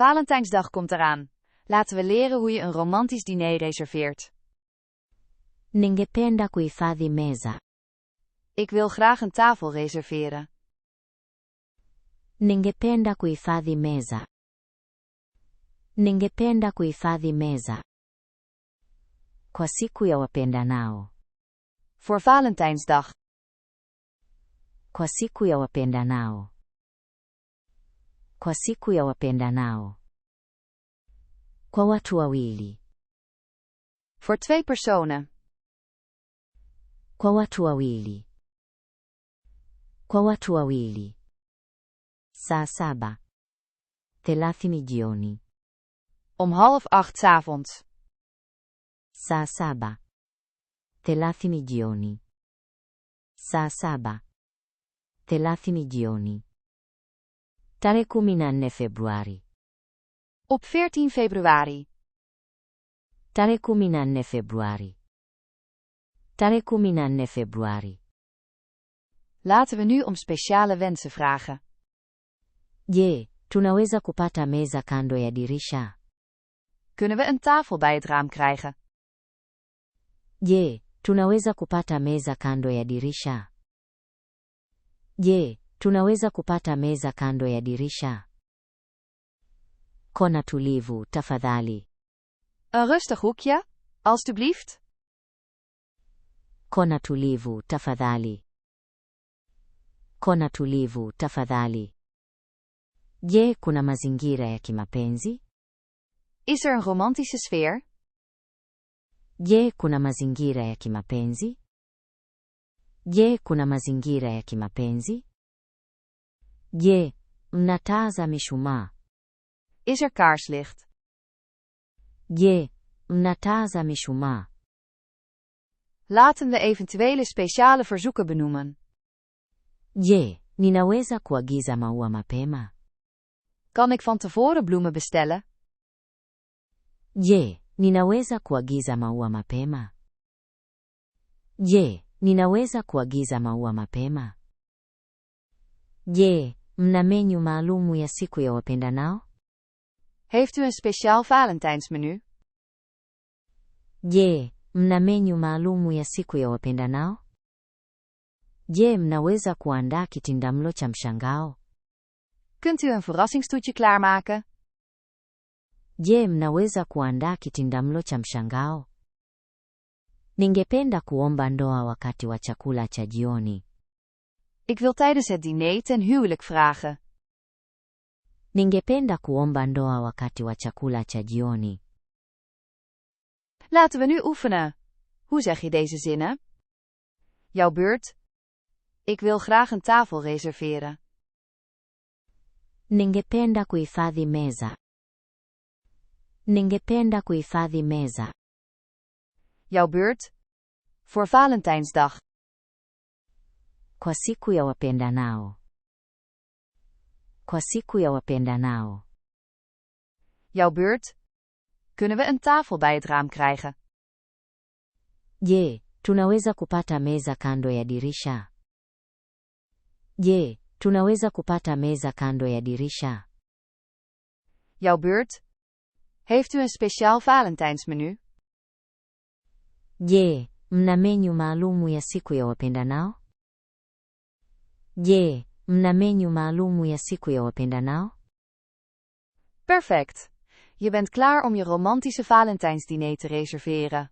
Valentijnsdag komt eraan. Laten we leren hoe je een romantisch diner reserveert. Ningependa kuhifadhi meza. Ik wil graag een tafel reserveren. Ningependa kuhifadhi meza. Ningependa kuhifadhi meza. Kwa siku ya wapendanao. Voor Valentijnsdag. Kwa siku ya wapendanao. Kwa siku ya wapendanao. Kwa watu wawili. Voor 2 personen. Kwa watu wawili. Kwa watu wawili. Saa 7:30 jioni. Om 7:30 's avonds. Saa 7:30 jioni. Saa 7:30 jioni. Tarehe 14 Februari. Op 14 februari. Tarehe 14 Februari. Tarehe 14 Februari. Laten we nu om speciale wensen vragen. Je, tunaweza kupata meza kando ya dirisha? Kunnen we een tafel bij het raam krijgen? Je, tunaweza kupata meza kando ya dirisha? Je, tunaweza kupata meza kando ya dirisha? Kona tulivu, tafadhali. Een rustig hoekje, alstublieft. Kona tulivu, tafadhali. Kona tulivu, tafadhali. Je, kuna mazingira ya kimapenzi? Is er een romantische sfeer? Je, kuna mazingira ya kimapenzi? Je, kuna mazingira ya kimapenzi? Je, mna taa za mishumaa? Is er kaarslicht? Je, mna taa za mishumaa? Laten we eventuele speciale verzoeken benoemen. Je, ninaweza kuagiza maua mapema? Kan ik van tevoren bloemen bestellen? Je, ninaweza kuagiza maua mapema? Je, ninaweza kuagiza maua mapema? Je, mna menyu maalumu ya siku ya wapendanao? Heeft u een speciaal Valentijnsmenu? Je, mna menyu maalumu ya siku ya wapendanao? Je, mnaweza kuandaa kitindamlo cha mshangao? Kunt u een verrassingstoetje klaarmaken? Je, mnaweza kuandaa kitindamlo cha mshangao? Ningependa kuomba ndoa wakati wa chakula cha jioni. Ik wil tijdens het diner ten huwelijk vragen. Ningependa kuomba ndoa wakati wa chakula cha jioni. Laten we nu oefenen. Hoe zeg je deze zinnen? Jouw beurt. Ik wil graag een tafel reserveren. Ningependa kuhifadhi meza. Ningependa kuhifadhi meza. Jouw beurt. Voor Valentijnsdag. Kwa siku ya wapendanao. Kwa siku ya wapendanao. Jouw beurt. Kunnen we een tafel bij het raam krijgen? Je, tunaweza kupata meza kando ya dirisha? Je, tunaweza kupata meza kando ya dirisha? Jouw beurt. Heeft u een speciaal Valentijnsmenu? Je, mna menyu maalumu ya siku ya wapendanao? Je, mna menyu maalumu ya siku ya wapendanao? Perfect. Je bent klaar om je romantische Valentijnsdiner te reserveren.